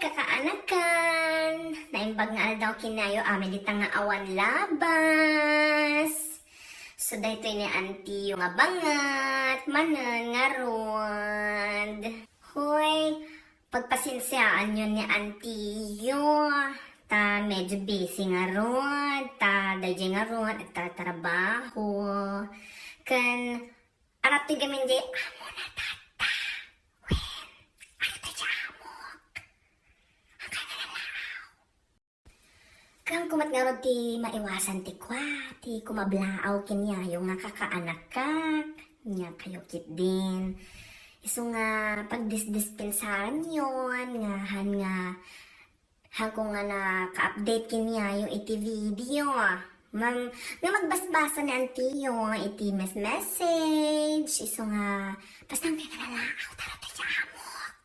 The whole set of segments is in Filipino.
kakaanakan! Naimbag nga daw kinayo amin ditang nga awan labas. So dahito ni auntie yung abangat, manan nga rod. Hoy, pagpasinsyaan yun ni auntie yun. Ta medyo busy nga rod, ta dayjay nga rod, at ta trabaho. Kan, arati gamin di, amo na tata. Wen, arati dya amok. Hanggang na lalaw. Kang kumat nga rod ti maiwasan ti kwa, ti kumablaaw kinyayo nga kakaanakak. Nya kayo kit din. Iso nga pagdisdispensaran yun, nga han nga hangko nga naka-update kinyayo iti video. Nga magbasbasa ni auntie yung iti message. Iso nga, basta nga nalalakaw, tara tayo amok.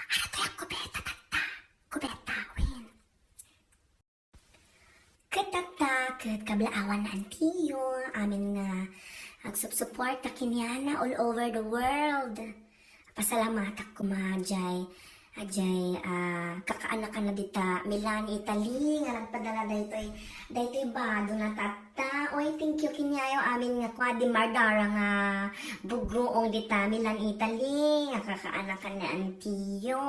Ano tayo kubeta, tata. Kubeta, win. Katata, kat kablaawan na auntie yung amin nga agsup-support na kinyana all over the world. Pasalamat ako majay. Ajay, kakaanakan na dita, Milan, Italy, nga nagpadala daytoy bado na tata. Oy, thank you kinyayo amin nga kwa di mardara nga bugoong dita, Milan, Italy, nga kakaanakan ni Antiyo.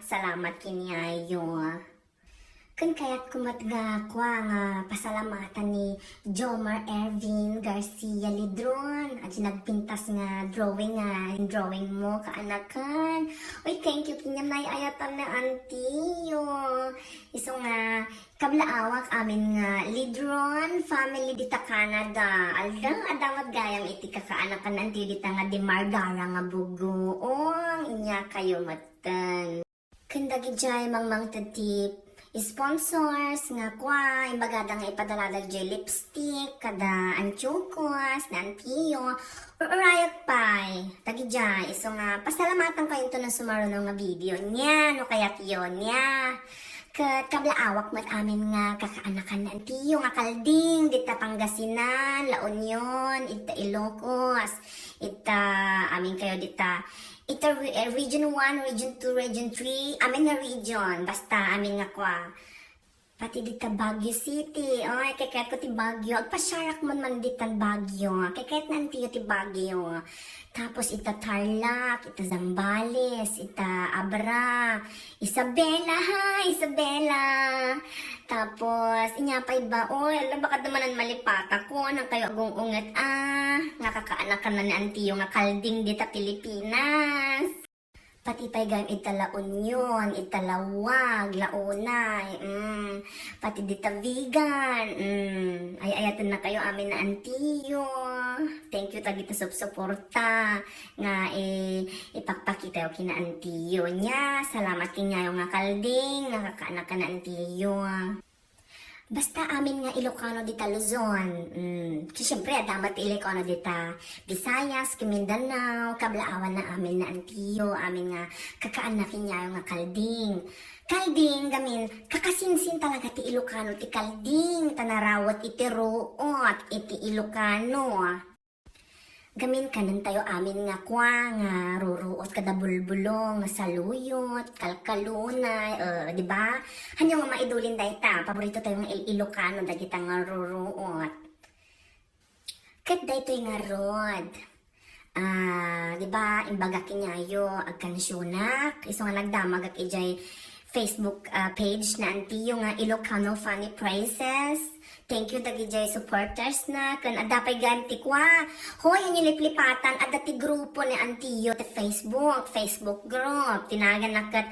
Salamat kinyayo. Kan kayat kumat nga kwa nga pasalamatan ni Jomar Ervin Garcia Lidron. At nagpintas nga drawing mo kaanakan. Uy, thank you kinyamay ayatan na auntie. Iso nga kablaawak amin nga Lidron family dita Canada. Aldang adawat gayang iti kakaanakan auntie dita nga di Mardara nga bugoong inya kayo matan. Kandagi jay mang tatip sponsors nga kwa, imbagada nga ipadala dagay lipstick, kada anchukos, na antiyo, or urayag pay. Tagi dyan, iso nga, pasalamatan kayo ito na sumarunong nga video niya, no kaya yun niya. Kat kablaawak mat amin nga kakaanakan na antiyo nga kalding, dita Pangasinan, La Union, ita Ilocos, ita amin kayo dita. Ito region 1, region 2, region 3, amin nga region, basta amin nga kwa. Pati dita Baguio City, oy, kayat ko ti Baguio, agpasyarak man ditan Baguio, kayat nanti ti Baguio. Tapos ita Tarlac, ita Zambales, ita Abra, Isabela, ha, Isabela. Tapos, inyapay ba, oy, alam baka naman malipata ko, nang kayo agong-ungat, nga kakaanakan na ni Antiyo nga kalding dita Pilipinas. Pati pa'y gayam itala Union, italawag, launay, pati dita vegan, ay ayatan na kayo amin na Antiyo. Thank you tagita suporta nga ipakpakita yung kina Antiyo niya. Salamat kinyayo nga kalding, nakakaanakan na Antiyo. Basta amin nga Ilocano dita Luzon. Kasi syempre, damat Ilocano dita Visayas, Mindanao, kablaawan na amin na Antiyo, amin nga kakaanakin niya yung nga kalding. Kalding, gamin, kakasinsin talaga ti Ilocano ti kalding, tanarawat iti root, iti Ilocano. Gamin kanan tayo amin nga kwa nga ruruot kada bulbulong nga saluyot, kalkalunay, di ba? Hanyo nga maidulin dayta, paborito tayo nga Ilocano dagita nga ruruot. Ket daytoy nga rod. Di ba, imbaga kinyayo agkansyonak, iso nga nagdamag ak ijay Facebook page na Antiyo nga Ilocano Funny Prices. Thank you dagijay supporters na kan adapay ganti kwa. Hoy ang iliplipatan adati grupo ni Antiyo te Facebook group. Tinagan nakat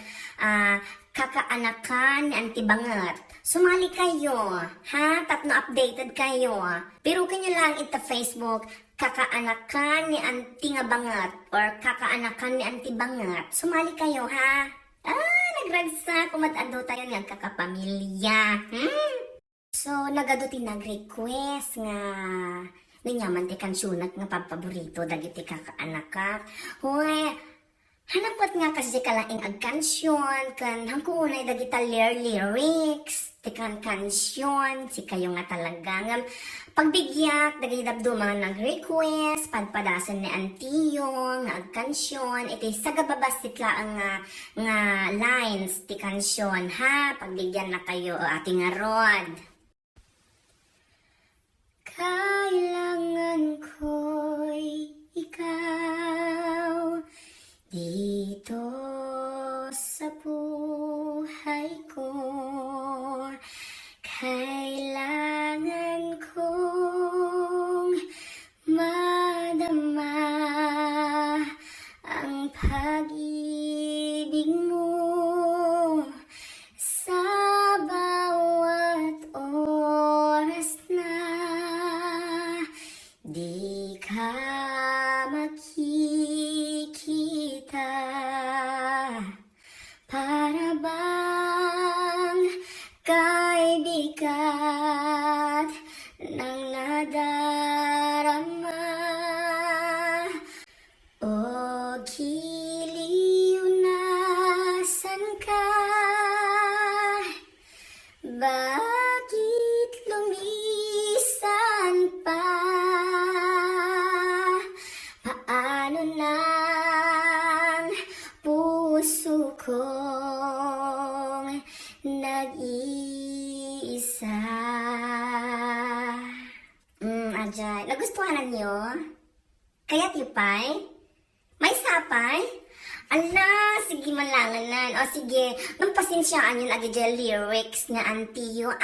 kakaanakan ni Anti Bangat. Sumali kayo, ha? Tatno updated kayo. Pero kanyo lang ita Facebook kakaanakan ni Anti nga Bangat or kakaanakan ni Anti Bangat. Sumali kayo, ha? Nagragsa kumat-ado tayo nga kakapamilya. So, nagaduti nag-request nga nanyaman ti kansyunat nga paborito dagiti kakaanakak. Hoy, Hanapot nga kasi kalaing ag kansyon, kan hangkunay dagita lyrics, tikan kansyon, si kayo nga talaga nga pagbigyak, dagidabdo mga nag-request, padpadasan ni Antiyo, nga ag kansyon, iti sagababas titla ang nga lines, ti kansyon, ha? Pagbigyan na kayo, ating nga rod. Kailangan ko'y ikaw dito sa buhay ko. Kailangan kong madama ang pag-ibig mo sa bawat oras na di ka makikita. Para bang kay bigat ng nadarama o giliw nasan ka? Bakit lumisan pa? Paano nang puso kong nag-iisa? Ajay. Nagustuhan niyo? Kaya tipay? May sapay? Ala, sige malanganan. O sige, magpasensyaan yun agad lyrics nga Antiyo.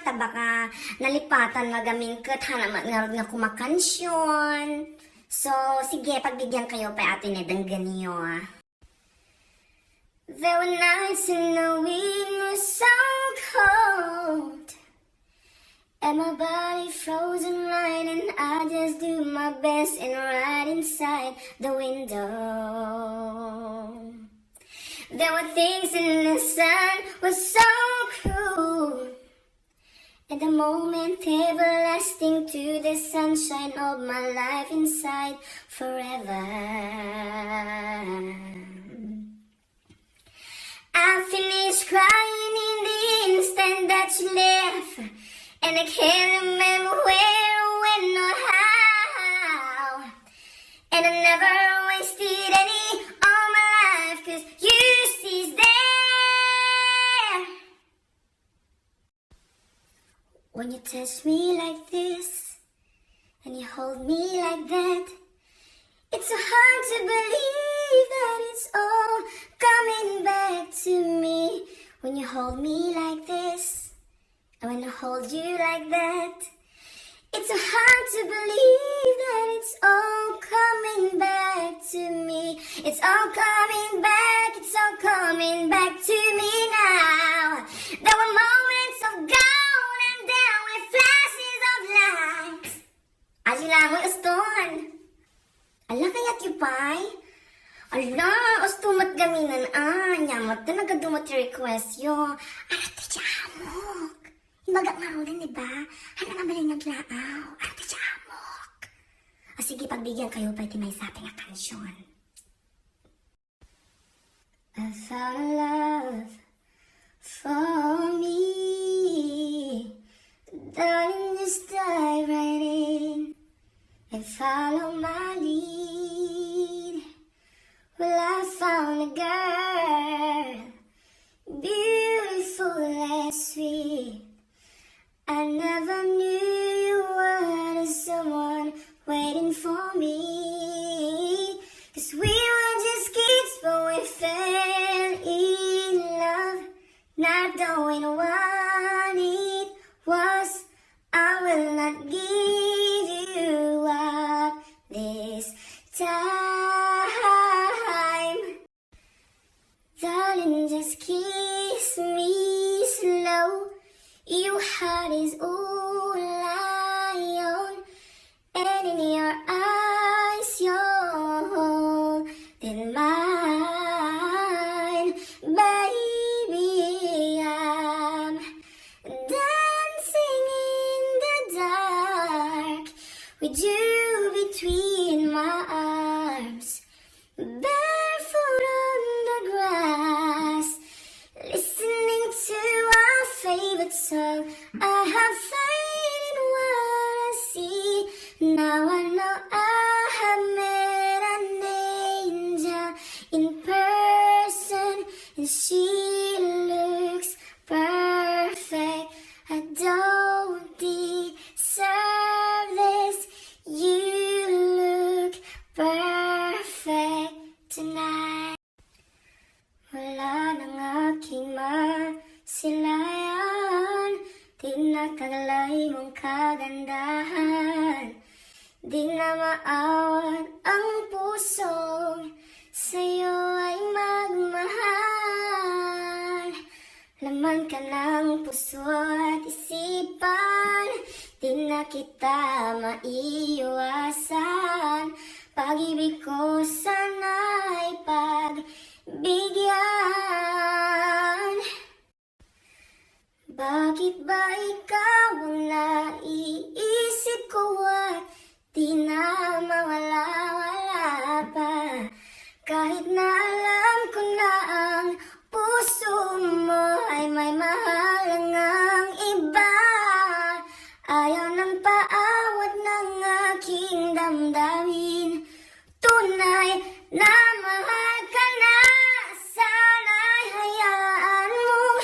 Tabaka nalipatan na gaming kat hanamat nga kumakansyon. So, sige, pagbigyan kayo pa atin edang niyo. There were nights in the wind was so cold, and my body frozen right, and I just do my best and right inside the window. There were things in the sun was so cruel, and the moment everlasting to the sunshine of my life inside forever. I finished crying in the instant that you left, and I can't remember where or when or how. And I never wasted any of my life, 'cause you sees there. When you touch me like this, and you hold me like that, it's so hard to believe that it's all coming back to me. When you hold me like this, and when I hold you like that, it's so hard to believe that it's all coming back to me. It's all coming back, it's all coming back to me now. There were moments of gold and there were flashes of light. Ajilango uston. Ala kaya't yupay? Ala, ustumat gaminan nyamot na nagadumot request yo. Ala, ti amok. Himagak nga rin, diba? Hana nga maling naglaaw. Ala, ti amok. O sige, pagbigyan kayo pa iti may sabi nga kansyon. I found a love for me. Darling, just dive right in and follow my lead. Well, I found a girl, beautiful and sweet. I never knew you were someone waiting for me. 'Cause we were just kids, but we fell in love, not knowing what it was. I will not give you up this time. Darling, just kiss me slow. Your heart is all I own, and in your eyes you're holding mine. Baby, I'm dancing in the dark with you between my arms, barefoot Now I know I have met an angel in person, and she looks perfect. I don't deserve this. You look perfect tonight. Wala nang aking masilayan, tinataglay mong kagandahan. Di na maawat ang pusong sa'yo ay magmahal. Laman ka ng puso at isipan, di na kita maiiwasan. Pag-ibig ko sana'y pagbigyan. Bakit ba ikaw ang naiisip ko at di na mawala-wala pa? Kahit na alam ko na ang puso mo ay may mahalangang iba. Ayaw ng paawat ng aking damdamin. Tunay na mahal ka na. Sana'y hayaan mong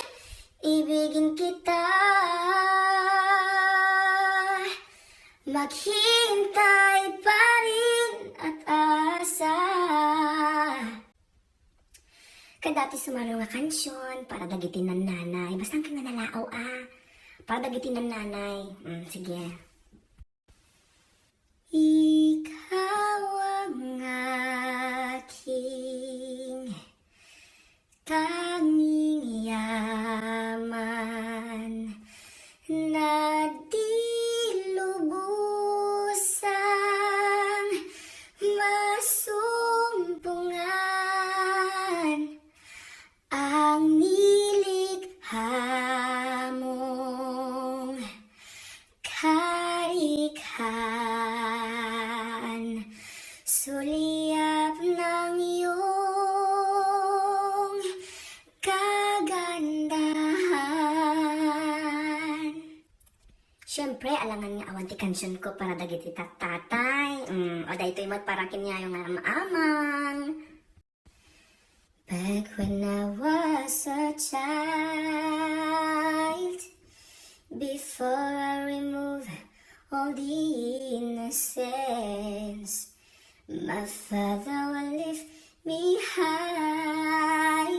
ibigin kita. Maghintay pa rin at asa. Kadati sumaro nga kansyon para dagitin ng nanay. Basta ka nga nalaaw para dagitin ng nanay. Sige. Ikaw ang aking tanging yaman na di lubusang masumpungan. Ang nilikha mong karikhan, suliyap ng iyong kagandahan. Siyempre, alangan nga awan ti kansyon ko para dagiti tatay. O da ito'y magparakin niya yung amang. Back when I was a child, before I remove all the innocence, my father will lift me high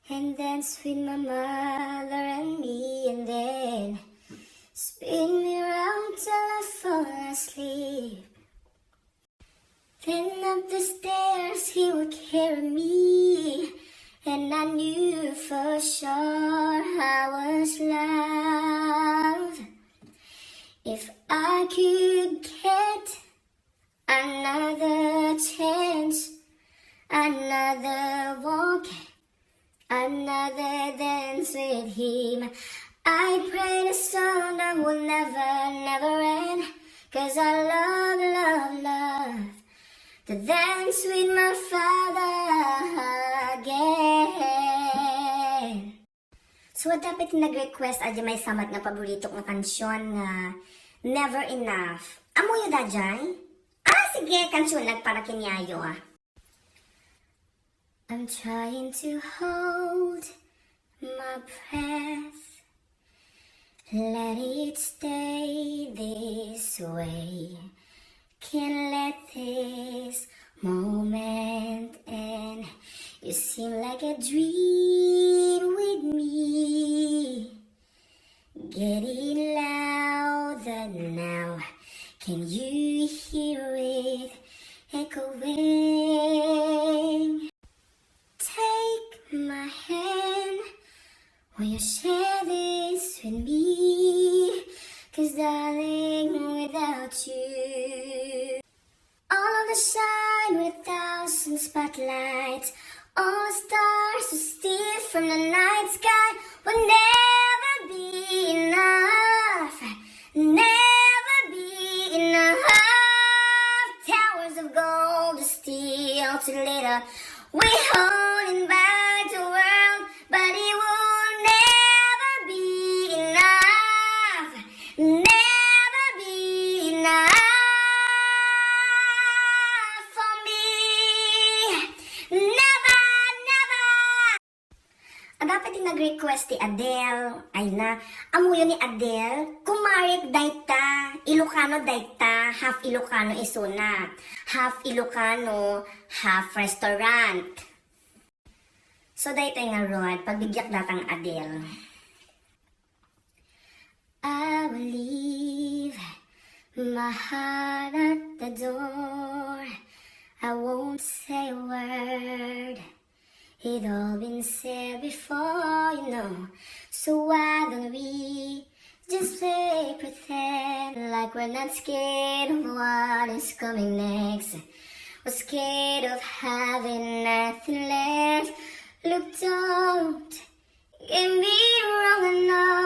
and dance with my mother and me, and then spin me round till I fall asleep. Then up the stairs he would carry me, and I knew for sure I was loved. If I could get another chance, another walk, another dance with him, I pray the song that will never, never end. 'Cause I love, love, love to dance with my father again. So, dapat nag-request adya may samat nga paborito nga kansyon nga Never Enough. Amo yun dajay? Sige, kansyon para kinyayo I'm trying to hold my breath, let it stay this way. Can't let this moment end. You seem like a dream with me. Get it louder now. Can you hear it echoing? Take my hand. Will you share this with me? 'Cause darling, without you, all of the shine with 1,000 spotlights, all the stars who steal from the night sky will never be enough, never be enough. Towers of gold to steal to later, we holding back the world, but it will never be enough, never be enough. dapat din nag-request ti Adele. Ay na, amuyo ni Adele, kumarik dayta, Ilocano dayta, half Ilocano isuna. Half Ilocano, half restaurant. So dayta nga rod, pagbigyak datang Adele. I will leave my heart at the door. I won't say a word. It all been said before, you know. So why don't we just play pretend like we're not scared of what is coming next? We're scared of having nothing left. Look, don't get me wrong, I know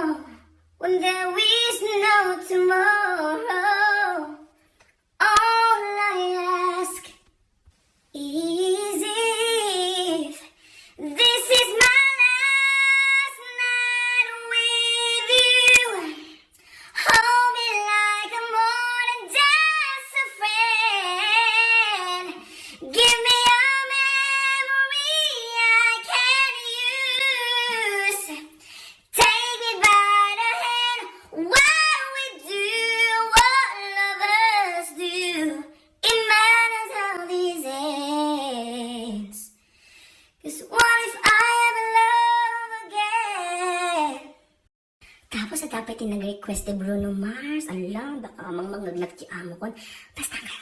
when there is no tomorrow. All I ask is if this is my last night with you. Hold me like I'm more than just a friend. Give me a memory I can use. Take me by the hand while we do what lovers do. It matters how this ends. 'Cause what if I ever love again? Tapos sa dapat yung nag-request ni Bruno Mars. Alam, baka mangnaglag ti amo kon. Basta nga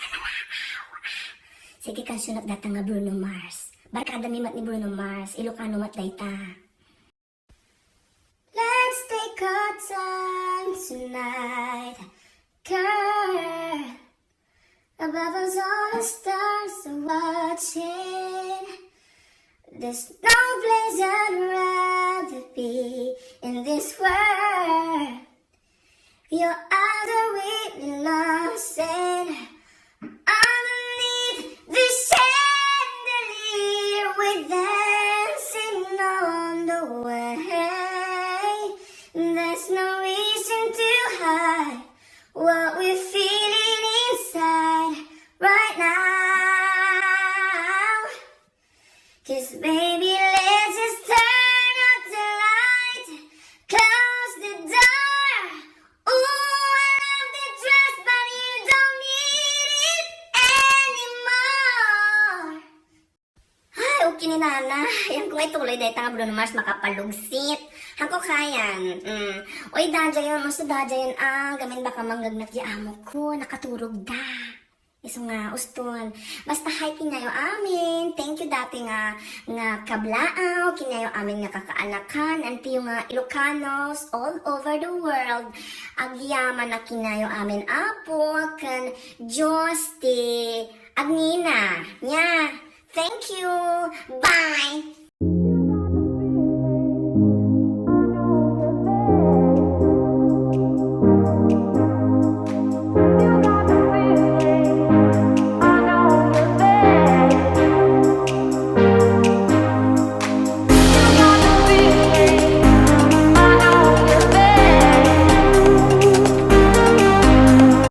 sige kan sunod data nga Bruno Mars. Barkada mimat ni Bruno Mars. Ilocano mat dayta. Let's take our time tonight, girl. Above us all the stars are watching. There's no place I'd rather be in this world. Your eyes are really lost and underneath the chandelier we're dancing on the way. There's no reason to hide what we're feeling inside right now. 'Cause baby, let's just turn out the light, close the door. Ooh, I love the dress, but you don't need it anymore. Ay, okay ni Nana. Yan kung ituloy dahil tanga Bruno Mars makapalugsit. Hangko kayan. Oy, dadya yun. Mas dadya yun. Gamin baka manggagnak di amo ko. Nakaturog da. Iso nga, uston. Basta hi kinyayo amin. Thank you dati nga kablaaw. Kinyayo amin nga kakaanakan. Anti yung nga Ilocanos all over the world. Agyaman na kinyayo amin apo. Kan Diyos ti Agnina. Nya. Thank you. Bye.